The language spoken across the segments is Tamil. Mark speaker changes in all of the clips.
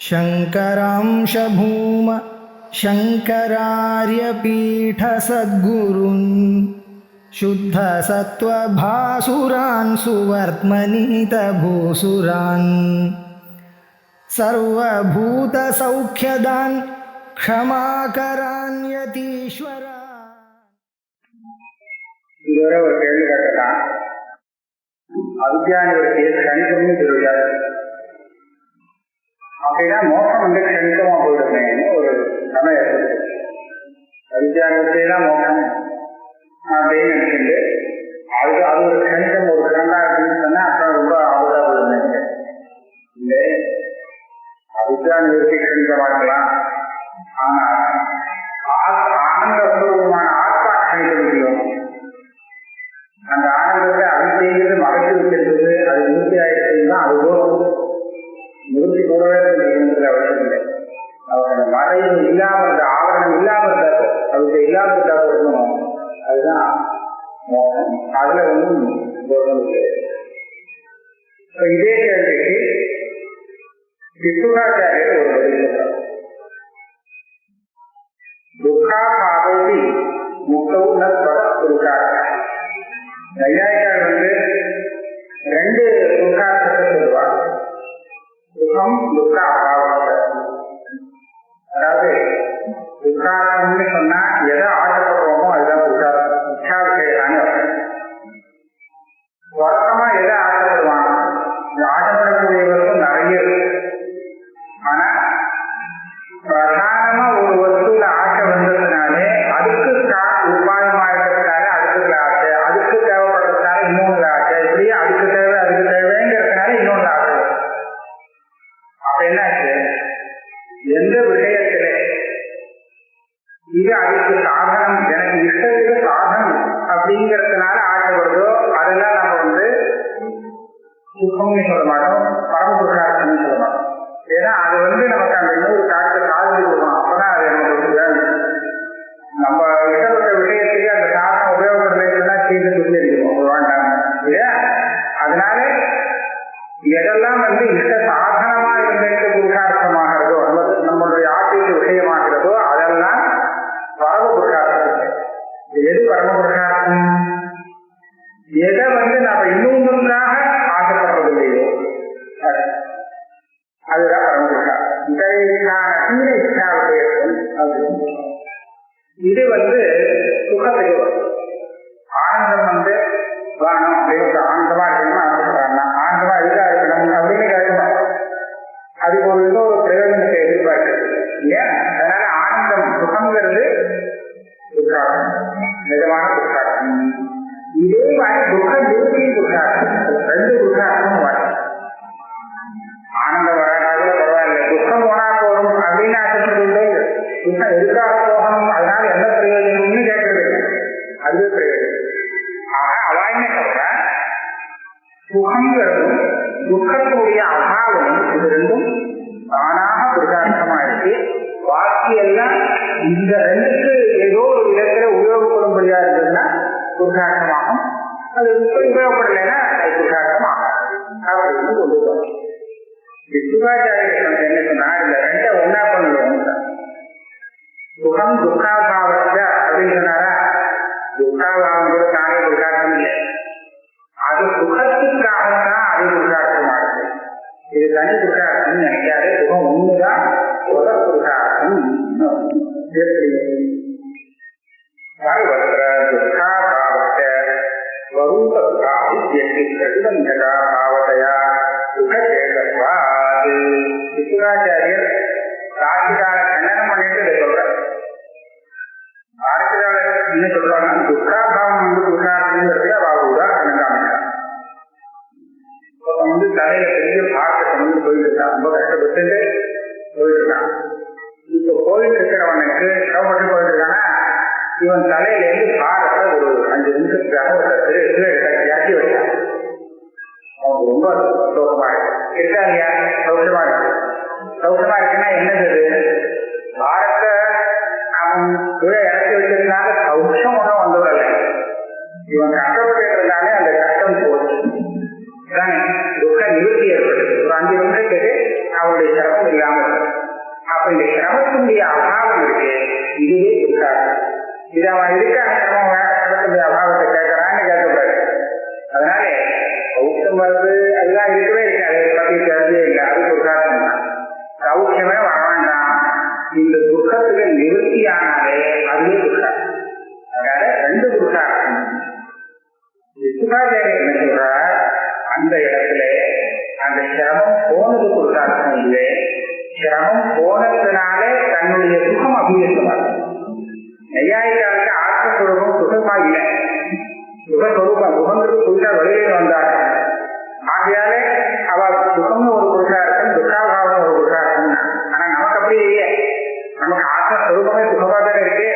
Speaker 1: शङ्करांश भूम शङ्करार्यपीठसद्गुरून् शुद्धसत्त्वभासुरान् सुवर्त्मनीतभूसुरान् सर्वभूतसौख्यदान् क्षमाकरान् यतीश्वरा.
Speaker 2: இதுவரை ஒரு கேள்வி கேட்டதான் அவித்யாநிவர்த்தியை கணிதம்னு சொல்லிட்டாரு. அப்படின்னா மோசம் வந்து கணிதமா போயிடுமேன்னு ஒரு சமயம் அவித்யாநிவர்த்தியெல்லாம் மோசம் அப்படின்னு நினைச்சுட்டு அது ஒரு கணிதம் ஒரு கண்டா இருக்குன்னு சொன்னா அப்புறம் ரொம்ப ஆபத்தா போயிடுமே. இல்லை, அவித்யாநிவர்த்தி கணிதமா இருக்கலாம், ஆனா ஆனந்த பூர்வமான ஆத்மா கணித முடியும். அந்த ஆனந்தத்தை அவித்தைங்கிறது மறைச்சு வச்சிருந்தது, அது நிறுத்தி ஆயிடுச்சுன்னா அது போதும். நிறுத்தி கூடவே அவசியம் இல்லை. அவர் அந்த மறைவு இல்லாம இருந்த ஆவரணம் இல்லாம இருந்தாரு, அவருக்கு இல்லாம இருந்தா இருக்கணும். அதுதான் அதுல போதும். இதே கேள்விக்கு விசுகாச்சாரியர் ஒரு பதில் சொல்றார். துக்கா பாவதி முக்தவும் துக்கார். நையாயிக்கார் வந்து ரெண்டு துக்கார்த்தத்தை சொல்லுவார். சுகம் துக்கா அபாவத்தை. அதாவது துக்காரம்னு சொன்னா எதை ஆசைப்படுறோமோ அதுதான் துக்காரம். இச்சா விஷயத்தான வழக்கமா எதை ஆசைப்படுவாங்க, ஆசைப்படக்கூடியவர்களும் நிறைய இருக்கு. ஆனா பிரதானமா ஒரு வஸ்துல ஆசை வந்ததுனாலே அதுக்கு உபாயமா இருக்கிறதுனால அதுக்கு ஆசை, அதுக்கு தேவைப்படுறதுனால இன்னொன்று ஆசை, இப்படியே அதுக்கு தேவைங்கிறதுனால இன்னொன்று ஆசை. அப்ப என்னாச்சு, எந்த விஷயத்திலே இது அதுக்கு சாதனம், எனக்கு இஷ்டத்துக்கு சாதனம் அப்படிங்கிறதுனால ஆசைப்படுதோ அதெல்லாம் நம்ம சுகம்னு சொல்ல மாட்டோம், பரமபுருஷார்த்தம்னு சொல்ல மாட்டோம். ஏன்னா அது நமக்கு அந்த இன்னொரு காலத்தை சாதிச்சு கொடுக்கணும். அப்பதான் அது நமக்கு வேணும். நம்ம இஷ்டப்பட்ட விஷயத்துக்கு அந்த சாதனம் உபயோகப்படுறதுன்னா செய்து சொல்லியிருக்கோம் வேண்டாம் இல்லையா. அதனால எதெல்லாம் இஷ்ட சாதனமா இருந்தது புருஷார்த்தமாகிறதோ, நம்மளுடைய ஆசைக்கு விஷயமாகிறதோ அதெல்லாம் பரம புருஷார்த்தம். எது பரம புருஷார்த்தம்? எதை நாம இன்னொன்றாக ஆசைப்படுறதில்லையோ அதுதான் பரம புருஷார்த்தம். இது சுகத்தை ஆனந்தம் வேணும் அப்படின்னு ஆனந்தமா இருக்கணும்னு ஆசைப்படுறாங்க. ஆனந்தமா இருக்கா இருக்கணும் அப்படின்னு கேட்கணும். அதுக்கு ஒரு இன்னொரு பிரயோஜனத்தை எதிர்பார்க்கிறது இல்லையா. அதனால ஆனந்தம் சுகங்கிறது துக்காரம், நிஜமான துக்காரம். இதே மாதிரி துக்க நிறுத்தி துக்காரம், ரெண்டு துக்காரமும் வரும். ஆனந்தம் வராது பரவாயில்ல, துக்கம் போனா போகணும் அப்படின்னு ஆசைப்படுறது. துக்கம் எதுக்காக போகணும், அதனால என்ன பிரயோஜனம்னு கேட்கறது, அதுவே பிரயோஜனம். ஆக அவ என்ன சொல்ற, சுகங்கிறதும் துக்கத்துடைய அபாவம் இது ரெண்டும் தானாக புருஷார்த்தமா இருக்கு. பாக்கி எல்லாம் இந்த ரெண்டுக்கு ஏதோ ஒரு விதத்துல உபயோகப்படும்படியா இருந்ததுன்னா புருஷார்த்தமாகும், அது உபயோகப்படலைன்னா அது புருஷார்த்தமாகும் அப்படின்னு கொண்டு போறோம். விசுகாச்சாரியர் என்ன சொன்னா, இந்த ரெண்டை ஒன்னா பண்ணுவோம். சுகம் துக்காபாவத்தை அப்படின்னு சொன்னாரா, துக்காபாவம் கூட தானே புருஷார்த்தம் இல்லை, அது சுகத்துக்காகத்தான் அது புருஷார்த்தமா இருக்கு. இது தனி புருஷார்த்தம் நினைக்காது, சுகம் ஒண்ணுதான் ஒரு புருஷார்த்தம். சர்வத்திர துக்காபாவத்தை பிரதிபந்தகா பாவத்தையா சுகேதத்வாது. விசுகாச்சாரியர் ராஜிகால கண்டனம் பண்ணிட்டு இதை சொல்றாரு. ராஜிகால என்ன சொல்றாங்க, துக்காபாவம் புருஷார்த்தம்ங்கிறது அவ உதாரணம் காமிக்கிறான். தலையில பெரிய பார்க்க போயிட்டு இருக்கான், ரொம்ப கஷ்டப்பட்டு போயிட்டு இருக்கான். இப்ப போயிட்டு இருக்கிறவனுக்கு கஷ்டப்பட்டு போயிட்டு இருக்கானா, இவன் தலையில இருந்து பாரத்தை ஒரு 5 நிமிஷத்துக்காக இறக்கி வச்சான். அவனுக்கு ரொம்ப சௌகமா இருக்கு. இருக்கா இல்லையா? சௌகமா இருக்கு. சௌகமா இருக்குன்னா என்னது, பாரத்தை அவன் இறக்கி வச்சதுனால சௌஷம் ஒன்றும் வந்துவிடல. இவன் கஷ்டப்பட்டு இருந்தாலே அந்த கஷ்டம் போச்சு. துக்க நிவர்த்தி ஏற்படுது. ஒரு 5 நிமிஷத்துக்கு அவருடைய சிரமம் இல்லாமல் கடக்கக்கூடிய அபாவம் இருக்கு, இதுவே இருக்காது. இது அவன் இருக்கான கடக்கக்கூடிய அபாவத்தை கேட்கறான்னு கேட்கக்கூடாது. அதனால சௌக்கியம் வருது அதுதான் இருக்கவே இருக்காது, அதை பத்தி கேள்வியே இல்லை, அது துர்காசம் தான். சௌக்கியமே வர வேண்டாம், இந்த துக்கத்துக்கு நிவர்த்தியானாலே அதுவே துர்காசம். அதனால ரெண்டு துர்காசம். சுகாச்சாரியர் என்ன சொல்றார், அந்த இடத்துல அந்த சிரமம் போனது துர்காசம் இல்லை, சிரமம் போனதுனாலே தன்னுடைய சுகம் அபிவிருத்தமாகும். நெய்யாயிக்காருக்கு ஆத்மஸ்வரூபம் சுகமா இல்லை, சுகஸ்வரூபம் சுகங்களுக்கு புதுசா வெளியில வந்தாங்க. ஆகையாலே அவ சுகம்னு ஒரு புருஷா இருக்கும், துக்காபாவம் ஒரு புருஷா இருக்கும். ஆனா நமக்கு அப்படி இல்லையே, நமக்கு ஆத்மஸ்வரூபமே சுகமா தானே இருக்கு.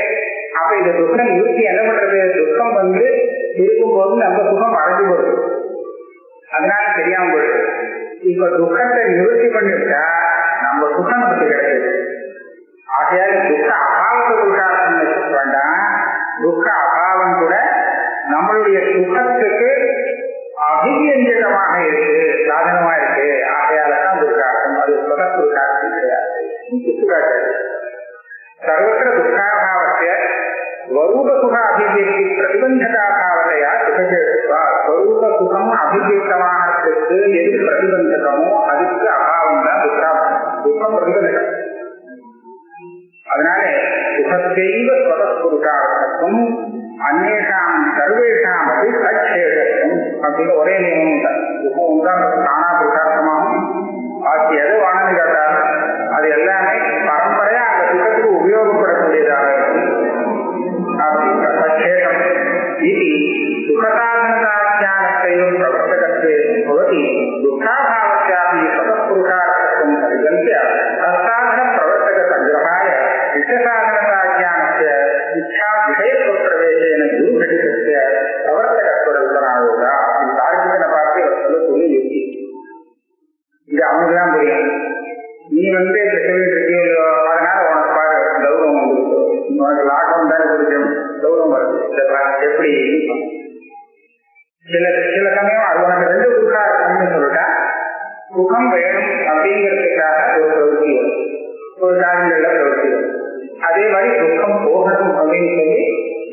Speaker 2: அப்ப இந்த துக்கம் நிவர்த்தி என்ன பண்றது, துக்கம் இருக்கும் போது நம்ம சுகம் அடைஞ்சு போடுது, அதனால தெரியாம போயிடுது. இப்ப துக்கத்தை நிவர்த்தி பண்ணிவிட்டா நம்ம சுகம் நமக்கு கிடைக்குது. ஆகையால துக்க அபாவத்தை துர்காசம் வேண்டாம், துக்க அபாவம் கூட நம்மளுடைய சுகத்துக்கு அபிவியஞ்சகமாக இருக்கு, சாதனமா இருக்கு. ஆகையாலதான் துர்காசம், அது சுக துர்காசம் கிடையாது. சர்வத்திர துர்காபாவத்தை ஸ்வரூப சுக அபிவியக்தி பிரதிபந்தகாபாவத்தையா சுகேவா. ஸ்வரூப சுகம் அபிவியக்தமானதுக்கு எது பிரதிபந்தகமோ அதுக்கு அபாவம் தான் துர்காபாவம். துக்கம் பிரதிபந்தகம். அதனால சுகத்தைவ ஸ்வதஸ்வரூபார்த்தம் அநேகாம் சர்வேஷாம் அப்படி சச்சேஷம் அப்படின்னு ஒரே நியமம் தான். சுகம் தான் நானா புருஷார்த்தமாகும். பாக்கி எது வானது கேட்டாலும் அது எல்லாமே பரம்பரையா அந்த சுகத்துக்கு உபயோகப்படக்கூடியதாக இருக்கும். சச்சேஷம் இது சுகசாதனதாஜானத்தையும் பிரவர்த்தகத்தையும் பவதி துக்காபாவத்யாபி ஸ்வதஸ்வரூபார்த்தம் பரிகல்ப்ய தற்சாதன பிரவர்த்தக சங்கிரகாய இஷ்டசாதனதாஜானஸ்ய இச்சா விஷயத்துவ பிரவேசேன குருகடிதஸ்ய பிரவர்த்தகத்துவரூபனாயோகா. இந்த தார்க்கிகனை பார்த்து சொல்லக்கூடிய யுக்தி இது அவனுக்குதான் புரியும். நீ சொல்லிட்டு இருக்கியோ, அதனால உனக்கு பாரு கௌரவம் வந்துருக்கு, உனக்கு லாபம் தானே பிடிக்கும், கௌரவம் வருது. எப்படி சில சமயம் அது உனக்கு ரெண்டு துக்கா இருக்குன்னு சொல்லிட்டா சுகம் வேணும் அப்படிங்கிறதுக்காக ஒரு பிரவൃத்தி வரும், ஒரு காரியங்கள்ல பிரவൃத்தி வரும். அதே மாதிரி துக்கம் போகணும் அப்படின்னு சொல்லி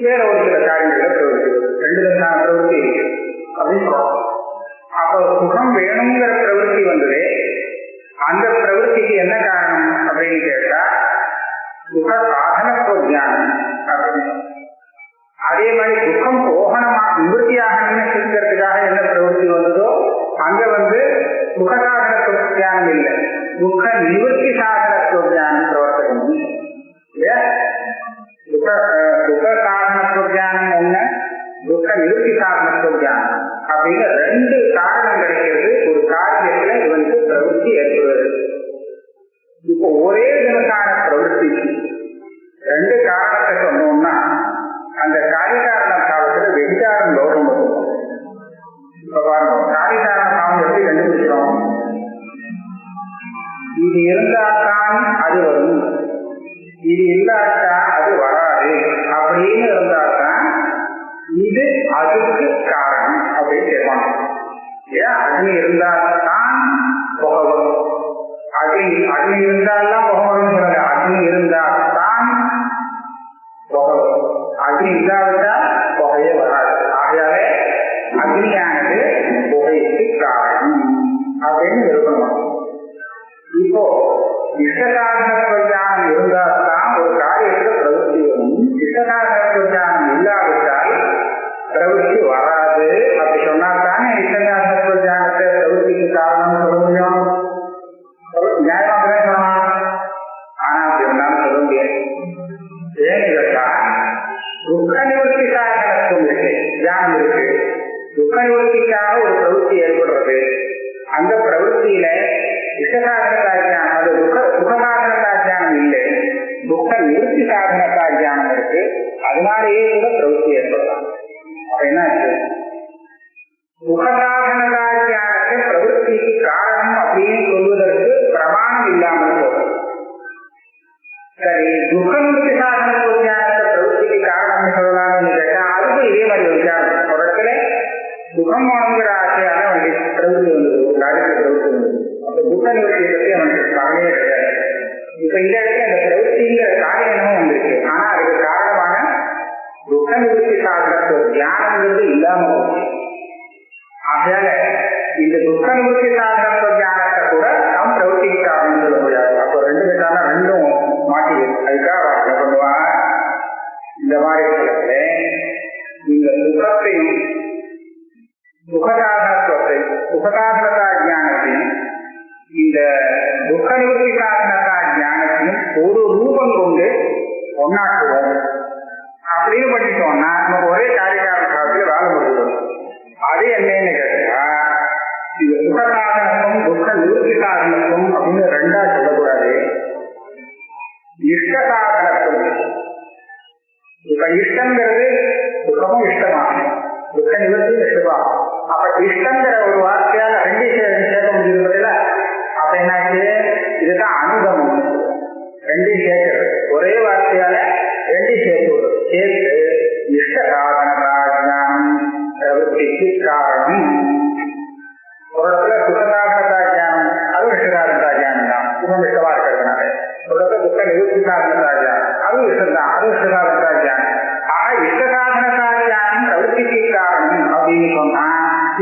Speaker 2: வேற ஒரு சில காரியங்கள்ல பிரவൃத்தி வரும். ரெண்டு விதமான பிரவൃத்தி இருக்கு அப்படின்னு சொல்றோம். அப்போ சுகம் வேணுங்கிற பிரவൃத்தி வந்தது, அந்த பிரவൃத்திக்கு என்ன காரணம் அப்படின்னு கேட்டா சுக சாதனத்துவ ஞானம் அப்படின்னு. அதே மாதிரி துக்கம் போகணுமா நிவர்த்தியாகணும்னு சிரிக்கிறதுக்காக என்ன பிரவൃத்தி வந்ததோ அங்க சுகசாதனத்துவ ஞானம் இல்லை, துக்க நிவர்த்தி சாதனத்துவ ஞானம் பிரவர்த்தகம். சுகசாதனத்துவ ஞானம் ஒண்ணு, துக்க நிவர்த்தி சாதனத்துவ ஞானம் அப்படின்னு ரெண்டு காரணம் கிடைக்கிறது ஒரு காரியத்துல இவனுக்கு பிரவൃத்தி ஏற்படுவது. இப்போ ஒரே விதமான பிரவൃத்தி ரெண்டு காரணத்தை சொன்னோம்னா அந்த காரியகாரண பாவத்துல வெகுச்சாரம் கௌரவம் வரும். இப்ப பாருங்க, காரியகாரண பாவம் எப்படி கண்டுபிடிக்கிறோம், இது இருந்தால்தான் அது வரும், இது இல்லாட்டா அது வராது அப்படின்னு இருந்தால்தான் இது அதுக்கு காரணம் அப்படின்னு கேட்பாங்க. ஏன் அக்னி இருந்தால்தான் புகை வரும், அக்னி இருந்தால்தான் புகை வரும்னு சொல்லுங்க. அக்னி இருந்தால்தான் புகை வரும், அக்னி இல்லாவிட்டா புகையே வராது. ஆகையாலே அக்னியானது புகைக்கு காரணம் அப்படின்னு இருக்கணும். இப்போ இஷ்டசாதனத்துவ ஞானம் இருந்தால்தான் ஒரு காரியத்துல பிரவൃத்தி வரும், இஷ்டசாதனத்துவ ஞானம் இல்லாவிட்டால் பிரவൃத்தி வராது. அப்படி சொன்னால்தானே இஷ்டசாதனத்துவ ஞானத்தை பிரவൃத்திக்கு காரணம்னு சொல்ல முடியும். நியாயமா சொல்லலாம், ஆனா அப்படி ஒன்னாலும் சொல்ல முடியாது. ஏன்னு கேட்டா துக்க நிவர்த்தி சாதனத்துவம் இருக்கு, ஞானம் இருக்கு. துக்க நிவர்த்திக்காக ஒரு பிரவൃத்தி ஏற்படுறது, அந்த பிரவൃத்தியில இஷ்டசாதனத்தா ஞானம், அது சுகசாதனத்தா ஞானம் இல்லை, துக்க நிவர்த்தி சாதனத்தா ஞானம் இருக்கு. அதனாலேயே கூட பிரவൃத்தி ஏற்படலாம். அப்ப என்ன ஆச்சு, சுகசாதனத்தா ஞானத்தை பிரவൃத்திக்கு காரணம் அப்படின்னு சொல்வதற்கு பிரமாணம் இல்லாமல் போகும். சரி, துக்க நிவர்த்தி சாதனத்துவ ஞானத்தை பிரவൃத்திக்கு காரணம்னு சொல்லலாம்னு கேட்டா அதுக்கும் இதே மாதிரி விசாரம். தொடக்கல சுகம் வாங்குகிற ஆசையான அவனுக்கு பிரவൃத்தி வந்தது, ஒரு காரியத்தை பிரவൃத்தி வந்தது. அப்ப துக்க நிவர்த்தியை பற்றி அவனுக்கு காரணமே கிடையாது. இப்ப இந்த இடத்துல அந்த பிரவൃத்திங்கிற தியானங்கிறது இல்லாம போச்சு. ஆகையால இந்த துக்க நிவர்த்தி சாதனத்துவ தியானத்தை கூட நாம் பிரவர்த்திக்கு காரணம் சொல்ல முடியாது. அப்போ ரெண்டு விதமான ரெண்டும் மாட்டி அதுக்காக என்ன பண்ணுவா, இந்த மாதிரி சொல்லத்துல இந்த சுகத்தையும் சுகசாதனத்துவத்தை சுகசாதனதா ஜானத்தையும் இந்த துக்க நிவர்த்தி சாதனதா ஜானத்தையும் ஒரு ரூபம் கொண்டு ஒன்னாக்குவோம் அப்படின்னு பண்ணிட்டோம்னா நமக்கு ஒரே காரியகாரணத்துல வேலை முடியும். அது என்னன்னு கேட்டா, இது சுகசாதனத்துவம் துக்க நிவர்த்தி சாதனத்துவம் அப்படின்னு ரெண்டா சொல்லக்கூடாது. இஷ்ட சாதனத்துவம். இப்ப இஷ்டங்கிறது சுகமும் இஷ்டமாகும், துக்க நிவர்த்தியும் இஷ்டமாகும். அப்ப இஷ்டங்கிற ஒரு வார்த்தையால ரெண்டையும் சேர்க்க முடியுது. அப்ப என்னாச்சு, இதுதான் அனுகமம். ரெண்டையும் சேர்க்கிறது ஒரே வார்த்தையால ரெண்டையும் சேர்த்து இஷ்ட சாதனதா ஞானம் பிரவൃத்திக்கு காரணம். ஒரு இடத்துல சுகசாதனதா ஞானம் அதுவும் இஷ்டசாதனதா ஞானம் தான், சுகம் இஷ்டமா இருக்கிறதுனால. ஒரு இடத்துல துக்க நிவர்த்தி சாதனதா ஞானம் அதுவும் இஷ்டம் தான், அதுவும் இஷ்டசாதனதா ஞானம். ஆனா இஷ்டசாதனதா ஞானம் பிரவൃத்திக்கு காரணம் அப்படின்னு சொன்னா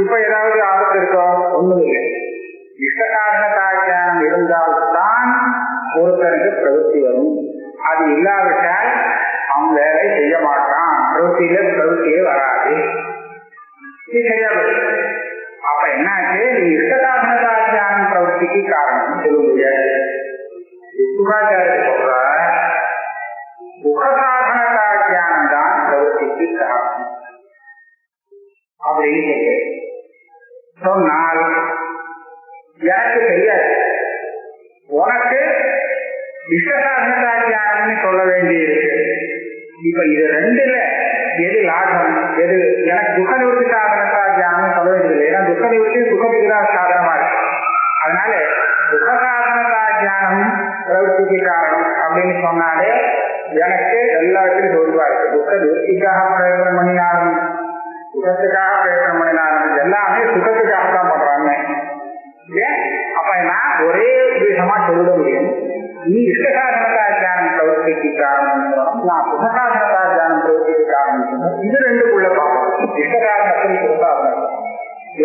Speaker 2: இப்ப ஏதாவது ஆபத்து இருக்கோ? ஒண்ணும் இல்லை. இஷ்டசாதனதா ஞானம் இருந்தால்தான் ஒருத்தருக்கு பிரவೃத்தி வரும். அது இல்லாவிட்டால் அவன் வேலை செய்ய மாட்டான், பிரவೃத்தியில பிரவೃத்தியே வராது. இது சரியாது. அப்ப என்னாச்சு, நீ இஷ்டசாதனதா ஞானம் பிரவೃத்திக்கு காரணம் சொல்ல முடியாது. சுகாச்சாரிய சொல்ற சுகசாதனதா ஞானம் தான் பிரவೃத்திக்கு காரணம் அப்படின்னு சொன்னால் எனக்கு தெரியாது. உனக்கு இஷ்டசாதனதா ஞானம்னு சொல்ல வேண்டியிருக்கு. இப்ப இது ரெண்டுல எது லாபம், எது எனக்கு துக்க நிவர்த்தி சாதனதா ஞானம் சொல்ல வேண்டியது. ஏன்னா துக்க நிவர்த்தி சுகத்துக்கு தான் சாதனமா இருக்கு. அதனால சுகசாதனதா ஞானம் பிரவೃத்திக்கு காரணம் அப்படின்னு சொன்னாலே எனக்கு எல்லா இடத்துலையும் சொல்லுவா இருக்கு. துக்க நிவர்த்திக்காக பிரயோஜனம் பண்ணினாலும் சுகத்துக்காக பிரயோஜனம் பண்ணினாலும் எல்லாமே சுகத்துக்காக தான் பண்றாங்க. ஏன் அப்ப நான் ஒரே விதமா சொல்ல முடியும், நீ இஷ்டசாதனதா ஞானம் பிரவೃத்திக்கு காரணம், நான் சுகசாதனதா ஞானம் பிரவೃத்திக்கு காரணம். இது ரெண்டுக்குள்ள பார்ப்போம். இஷ்டசாதனத்தில் சுகசாதனம்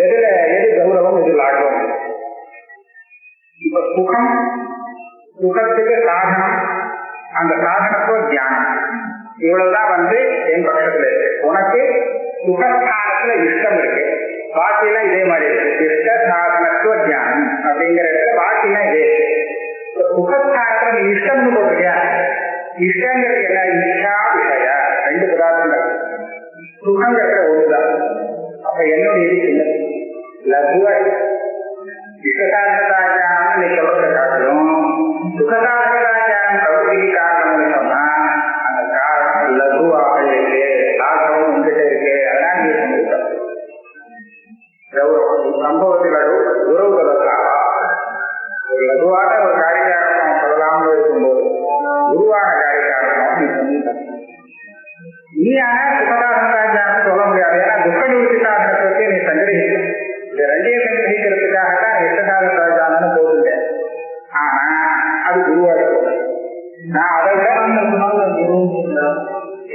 Speaker 2: எதுல எது கௌரவம், எது லாபம். இப்ப சுகம், சுகத்துக்கு சாதனம், அந்த சாதனத்தோ தியானம், இவ்வளவுதான் என் பட்சத்துல இருக்கு. உனக்கு சுகஸ்தானத்துல இஷ்டம் இருக்கு, பாக்கியெல்லாம் இதே மாதிரி இருக்கு. இஷ்ட சாதனத்துவ தியானம் அப்படிங்கிற இடத்துல பாக்கியெல்லாம் இதே இருக்கு. சுகஸ்தானத்துல நீ இஷ்டம்னு போட்டிருக்கியா, இஷ்டங்கிறது என்ன, இஷ்டா விஷய ரெண்டு பதார்த்தங்கள், சுகங்கிறது ஒண்ணுதான். அப்ப என்னுடைய இது சின்ன லகுவ இஷ்டசாதனதா ஞானம் நீ சொல்றத காட்டிலும் சுகசாதனதா ஞானம் பிரவೃத்திக்கு காரணம்னு சொன்னா அந்த காரணம் லகுவாக இருக்கு, லாபமும் உங்ககிட்ட இருக்கு. அதனால நீ சொன்னது சம்பவத்தில் உறவுகளுக்காக ஒரு லகுவான ஒரு காரியம் சொல்லலாம்னு இருக்கும்போது உருவான காரியம் நீ சொன்னது. நீ ஆனா சுகசாதனதா ஞானம் சொல்ல முடியாது. ஏன்னா துக்க நிவர்த்தி சாதனத்தை நீ சங்கிரகிக்க, இந்த ரெண்டையும் சங்கிரகிக்கிறதுக்காகத்தான் இஷ்டசாதனதா ஞானம் போகுங்க. ஆனா அது குருவா இருக்கும். நான் அதை விட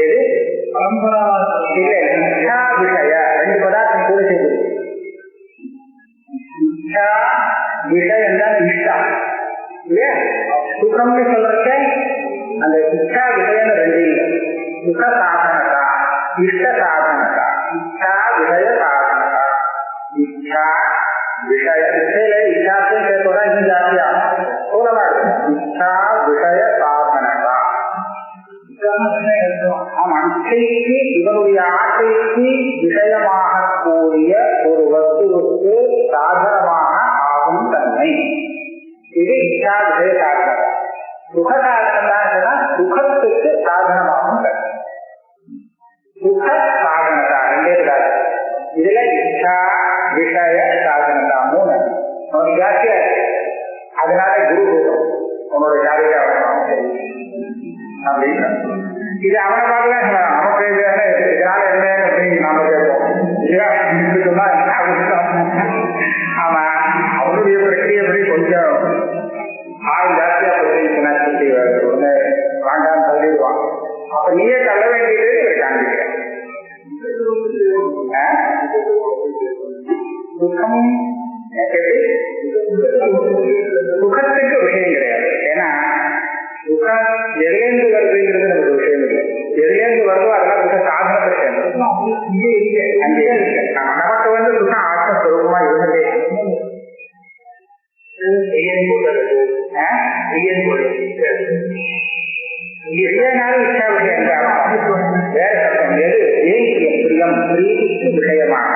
Speaker 2: எது பரம்பரா இல்ல, இஷ்டா விஷய ரெண்டு பதார்த்தம் கூட செய்து. இஷ்டா விஷயம் தான் இஷ்டா இல்லையா. சுகம்னு சொல்றத அந்த இஷ்டா விஷயம் ரெண்டு இல்லை. சுக சாதனதா இஷ்ட சாதனதா, இஷ்டா விஷய சாதனதா, இஷ்டா விஷய இஷ்டையில இஷ்டாத்தையும் சேர்த்தோட இன்னும் ஜாஸ்தியா சூழலா இருக்கும். இஷ்டா விஷய சாதனதா. ஆமா, இச்சைக்கு இவருடைய ஆசைக்கு விஷயமாக கூடிய ஒரு வஸ்துவுக்கு சாதனமாக ஆகும் தன்மை, இது இச்சா விஷய சாதனம். சுக சாதனம் சுகத்துக்கு சாதனமாகும் தன்மை. சுக சாதனதா ரெண்டே சாதனம். இதுல இச்சா விஷய சாதனதா மூணு உனக்கு ஜாஸ்தியா இருக்கு. அதனால குரு உன்னோட ஜாதியா அப்படின்னு இது அவனை பார்த்துதான் சொல்லலாம். நமக்கு இதனால என்ன அப்படின்னு நாம கேட்போம். ஆமா, அவருடைய பிரக்கிரியப்படி கொஞ்சம் ஆள் ஜாஸ்தியா போய் ஒண்ணு வாண்டான்னு தள்ளிடுவான். அப்ப நீயே தள்ள வேண்டியது காண்பிக்கிறேன். எதுலேருந்து வருதுங்கிறது நமக்கு விஷயம் இல்லை. எதுலேருந்து வருதோ அதெல்லாம் சுக சாதனத்தை சேர்ந்தது. அங்கேயே இருக்கு. நமக்கு வந்து சுகம் ஆத்மஸ்வரூபமா இருந்ததே. இளையனாலும் இச்சா விஷயம் வேற சத்தம் எது பிரியம் பிரீதிக்கு விஷயமாக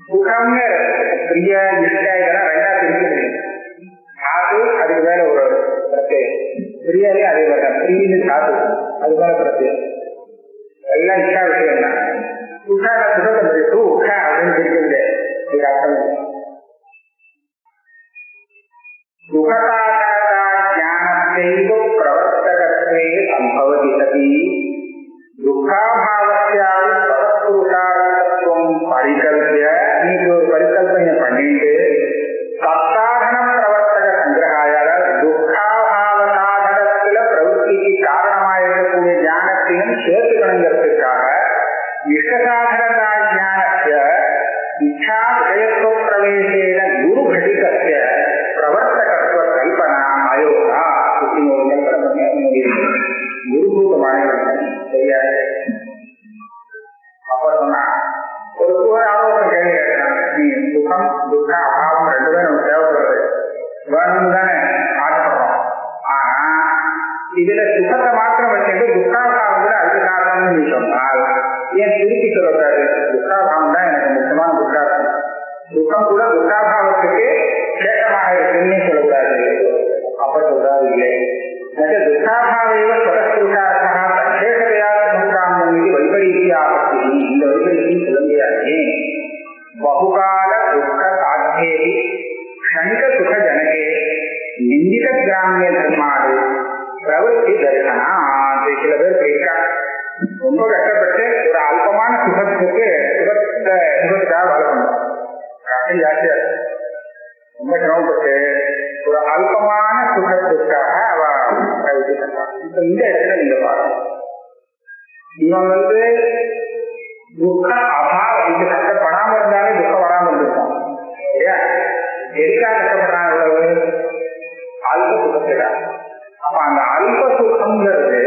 Speaker 2: சுகம்னு பிரிய இஷ்ட இதெல்லாம் ரெண்டா பிரிக்க முடியும். சாது அதுக்கு மேல ஒரு பிரத்யேகம், பிரியாலே அதே மாதிரி பிரியுது சாது அது மேல பிரத்யேகம். எல்லாம் இச்சா விஷயம் தான். சுகா சுகத்தை சுக அப்படின்னு பிரிக்கிறது இது அர்த்தம் இல்லை. ஞானத்தைவ பிரவர்த்தகத்வே சம்பவதி சதி துக்காபாவஸ்யால் சதப்புருஷார்த்தத்துவம் பரிகல்பிய நீங்க ஒரு பரிகல்பனை பண்ணிட்டு சத்தாரண பிரவர்த்தக சங்கிரகாய துக்காபாவ சாதனத்துல பிரவൃத்திக்கு காரணமாக இருக்கக்கூடிய ஞானத்தையும் சேர்த்துக்கணுங்கிறதுக்காக இஷ்டசாதனதா ஞானத்திய இச்சா விஷயத்துவ பிரவேசேன குரு கடிதத்திய பிரவர்த்தகத்துவ கல்பனா அயோகா குருபூதமான தெரியாது. அப்ப சொன்னா ஒரு ஆலோசனை கேள்வி கேட்கலாம். நீ சுகம் துக்க அபாவம் ரெண்டு பேரும் நமக்கு தேவைப்படுறது வேணும் தானே ஆசைப்படுறோம். ஆனா இதுல சுகத்தை மாத்திரம் வச்சுட்டு துக்காபாவம் கூட அதுக்கு காரணம்னு நீ சொன்னால் ஏன் திருப்பி சொல்லக்கூடாது? துக்காபாவம் தான் எனக்கு முக்கியமான துக்காபாவம். துக்கம் கூட துக்காபாவத்துக்கு சேஷமாக இருக்குன்னு சொல்லக்கூடாது. அப்ப சொல்றாரு இல்லை. துக்காபாவைவ ஸ்வதஸ்புருஷார்த்தா சசேஷதையா சமுதாமம் இது வைபரீத்தியாபத்தி. இந்த வைபரீத்தி சொல்ல முடியாது. பகுகால துக்க சாத்தியேதி க்ஷணிக சுக ஜனகே நிந்தித கிராமிய தர்மாடு பிரவೃತ್ತಿ தரிசனா. சில பேர் போயிருக்காங்க, ரொம்ப கஷ்டப்பட்டு ஒரு அல்பமான சுகத்துக்காக வேலை பண்றோம். கஷ்டம் ஜாஸ்தியா இருக்கு. ரொம்ப சிரமப்பட்டு ஒரு அல்பமான சுகத்துக்காக அவ பிரவೃತ್ತಿ பண்றான். இப்ப இந்த இடத்துல நீங்க பாருங்க, இவன் வந்து துக்க அபாவம் இது கஷ்டப்படாம இருந்தாலே துக்கம் வராம இருந்திருக்கான் இல்லையா? எதுக்காக கஷ்டப்படுறான்? இவ்வளவு அல்ப சுகத்துக்காக. அப்ப அந்த அல்ப சுகம்ங்கிறது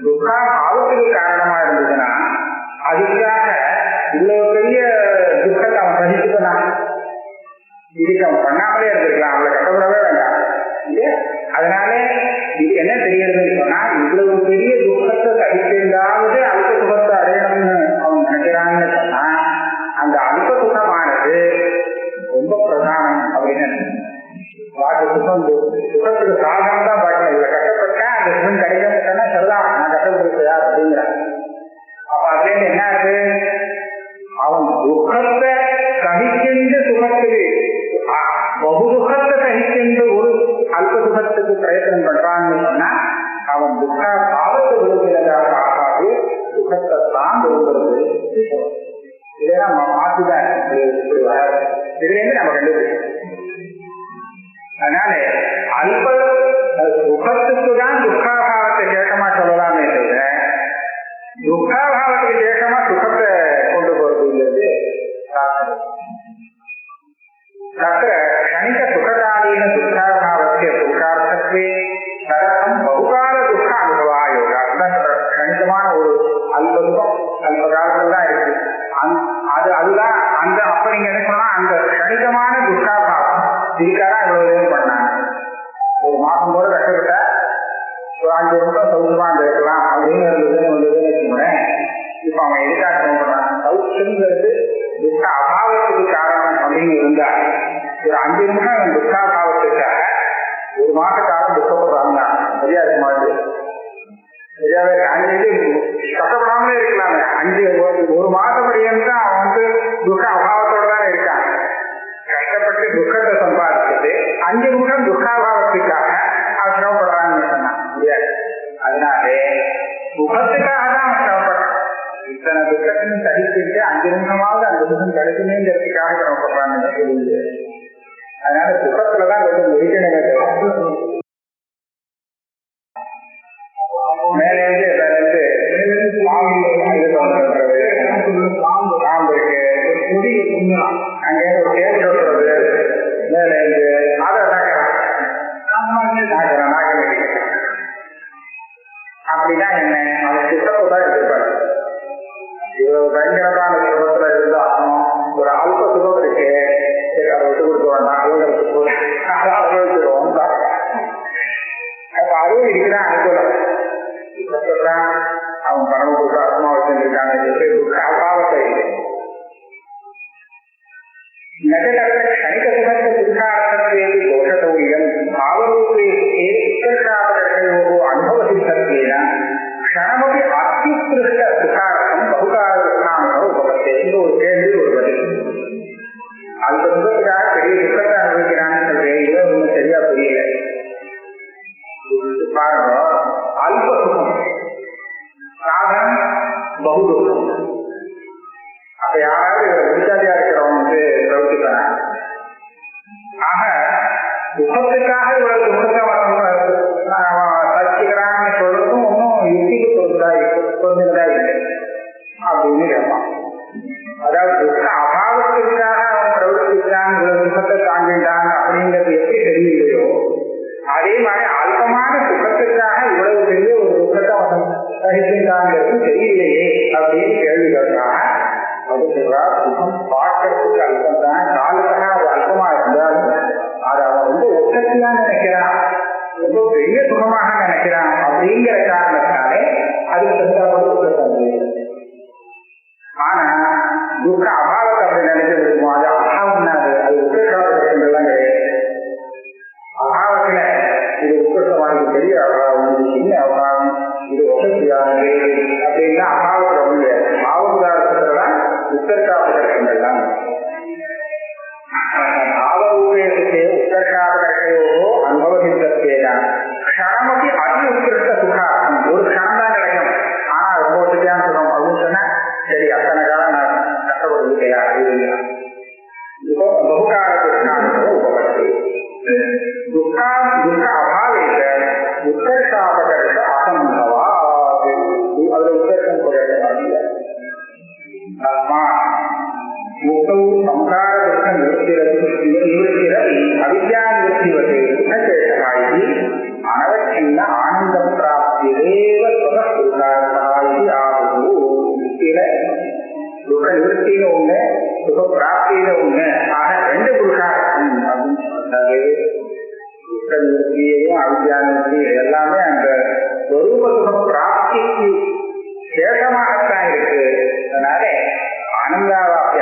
Speaker 2: துக்கா பாவத்துக்கு காரணமா இருந்ததுன்னா அதுக்காக இவ்வளவு பெரிய துக்கத்தை அவன் சகிச்சுக்கலாம். இதுக்கு அவன் பண்ணாமலே இருந்திருக்கலாம், அவளை கஷ்டப்படவே வேண்டாம் இல்லையா? அதனால இது என்ன தெரியறதுன்னு சொன்னா, இவ்வளவு பெரிய துக்கத்தை சகிச்சிருந்தாவது அல்ப சுகத்தை அடையணும்னு அவன் நினைக்கிறான்னு சொன்னா அந்த அல்ப சுகமானது ரொம்ப பிரதானம் அப்படின்னு பாட்டு. சுகத்துக்கு சாதனம் தான் பாட்டு. இவ்வளவு கஷ்டப்பட்டா அந்த சுகம் கிடைக்கணும்னா சரிதான், நான் கஷ்டப்பட்டு யார் அப்படிங்கிறான். அப்ப அதுல இருந்து என்ன ஆகுது? அவன் துக்கத்தை சகிக்கின்ற சுகத்துக்கு பகு துக்கத்தை சகிக்கின்ற ஒரு அல்ப சுகத்துக்கு பிரயத்தனம் பண்றான்னு சொன்னா அவன் துக்க பாவத்தை விரும்புகிறதாக ஆகாது, துக்கத்தை தான் விரும்புறது. இதெல்லாம் நம்ம மாற்றிதான் இதுல இருந்து நம்ம கண்டுபிடிச்சோம். அதனால அல்ப சுகத்துக்கு தான் துக்காபாவத்தை சேஷமா சொல்லலாமே தவிர துக்காபாவத்துக்கு சேஷமா சுகத்தை கொண்டு போறதுங்கிறது தத்திர க்ஷணிக சுககாலீன துக்காபாவத்திய புருஷார்த்தத்வே தரகம் பகுகால துக்க அனுபவா யோகா. க்ஷணிகமான ஒரு அல்ப துக்கம் அல்ப காலத்துல தான் இருக்கு. அதுதான் அந்த அப்ப நீங்க என்ன சொன்னா அந்த க்ஷணிகமான துக்காபாவம் இதுக்காக இவ்வளவு பண்ணாங்க. ஒரு மாசம் போல கஷ்டப்பட்ட ஒரு 5 நிமிஷம் சௌக்கியமா இருக்கலாம் அப்படின்னு இருந்ததுன்னு வச்சுக்கோங்களேன். இப்ப அவன் எதுக்காக பண்றான்? சௌக்கியங்கிறது துக்க அபாவத்துக்கு காரணம் அப்படின்னு இருந்தா ஒரு 5 நிமிஷம் அவன் துக்காபாவத்துக்காக ஒரு மாச காலம் துக்கப்படுறாங்க. சரியாது மாதிரி சரியாவே 5 கஷ்டப்படாமலே இருக்கலாங்க. 1 மாசம் படியா அவன் வந்து துக்க அபாவத்தோட தான் இருக்கான். கஷ்டப்பட்டு துக்கத்தை சம்பாதிச்சுட்டு 5 நிமிஷம் துக்காபாவத்துக்காக அவன் சிரமப்படுறான்னு சொன்னா முடியாது. அதனாலே சுகத்துக்காக தான் அவன் சிரமப்படுறான். இத்தனை துக்கத்தையும் சகிச்சுட்டு 5 நிமிஷமாவது அந்த துக்கம் கிடைக்குமேங்கிறதுக்காக சிரமப்படுறான்னு சொல்லுது. அதனால சுகத்துலதான் கொஞ்சம் முடிக்கணுமே. மேலேருந்து பாம்பு இருக்கு, அங்கே ஒரு கேள்வி சொல்றது மேலேருந்து அதை நாக்க அப்படின்னா என்ன, அவன் சுத்தத்தை தான் எதிர்பார்க்க. இவ்வளவு பயங்கரமான சுகத்துல இருந்தாலும் ஒரு அல்ப சுகம் இருக்கு, அதை விட்டு கொடுக்க வேண்டாம், அனுபவிச்சிருவோம். அப்ப அதுவும் இருக்குதான் அனுகூலம். சுத்தத்தான் அவன் பரமபுருஷ ஆத்மா வச்சிருக்காங்க அபாவத்தை க்ஷணிகசுகத்த துர்கார்த்தத்வேதி தோஷதௌரியம் பாவரூபேஷே உத்தர்ஷாபதர்ஷயோः அனுபவசித்தத்வேன க்ஷணமபி அத்யுத்கிருஷ்ட சுகார்த்தம் பகுகாரநாமனோ உபபத்தே. இந்த ஒரு கேள்வி ஒரு பதில். அந்த சுகத்துக்காக பெரிய சுகத்தை அனுபவிக்கிறான்னு சொல்றேன், இது ஒன்றும் சரியா புரியல. பாருங்க, அல்ப சுகம் சாதம் பகுதுகம். அப்ப யாராவது விசாரியா இருக்கிறவங்க வந்து பிரவர்த்திப்பாங்க. ஆக துக்கத்துக்காக இவ்வளவு துக்கத்தை சர்ச்சிக்கிறான்னு சொல்றதும் ஒன்றும் யுக்திக்கு பொருந்ததா இல்லை அப்படின்னு கேட்பான். அதாவது துக்க அபாவத்திற்காக அவன் பிரவர்த்தித்தான், இவ்வளவு துக்கத்தை தாங்கிட்டான் அப்படிங்கிறது எப்படி தெரியலையோ, அதே மாதிரி அல்பமான சுகத்துக்காக இவ்வளவு பெரிய ஒரு துக்கத்தை அவன் சகிக்கின்றாங்கிறது தெரியலையே அப்படின்னு கேள்வி கேட்கிறான். அது சொல்றா, சுகம் பார்க்கறதுக்கு அல்பம் தான், காலத்தாக அது அல்பமா இருந்தாலும் அதை அவன் வந்து ஒட்டத்தியா நினைக்கிறான், ரொம்ப பெரிய சுகமாக நினைக்கிறான். அப்படிங்கிற காரணத்தாலே அது தகுந்த. ஆனா துக்க அபாவத்தை அப்படி நினைச்சிட்டு இருக்கும். அது அபாவம் அது உத்தரவாதம் கிடையாது. அபாவத்துல இது உத்தரவாதம் பெரிய அபாவம், சின்ன அபாவம், இது வசதியானது அப்படின்னா அபாவத்துல ஒண்ணு பாவகாரத்துலதான் உத்தரகாபதர்ஷங்கள் தான். பாவரூபேஷே உத்தரகாபதர்ஷயோः அனுபவசித்தத்வேன க்ஷணமபி அதி உத்கிருஷ்ட சுகார்த்தம். ஒரு க்ஷணம் தான் கிடைக்கும், ஆனா ரொம்ப வசதியான சுகம் அப்படின்னு சொன்னா சரி, அத்தனை காலம் நான் கஷ்டப்படுறதுக்கையா அப்படின்னா இப்போ பகுகார கிருஷ்ணானோ உபபத்தி. துக்க அபாவேஷ உத்தர்ஷாபகர்ஷ அசம்பவா. அதுல உத்தர்ஷம் குறைய முக்தௌ சம்கார துக்க நிவர்த்திரதி அவித்யா நிவர்த்திவதே சுகசேஷகாயி அனவச்சின்ன ஆனந்த பிராப்திரேவ சுகஸ்துகாரகாயி ஆகுது. துக்க நிவர்த்தியில ஒண்ணு, சுக பிராப்தியில ஒண்ணு. ஆக ரெண்டு புருஷார்த்தம் அப்படின்னு சொன்னாரு. துக்க நிவர்த்தியையும் அவித்யா நிவர்த்தி எல்லாமே அந்த ஸ்வரூப சுக பிராப்திக்கு சேஷமாகத்தான் இருக்கு. அதனால ஆனந்தாவாப்தி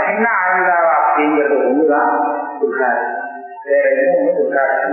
Speaker 2: சின்ன ஆனந்தாவாப்திங்கிறது ஒண்ணுதான் துர்காரி, வேற எதுவும் ஒண்ணு துர்காரி.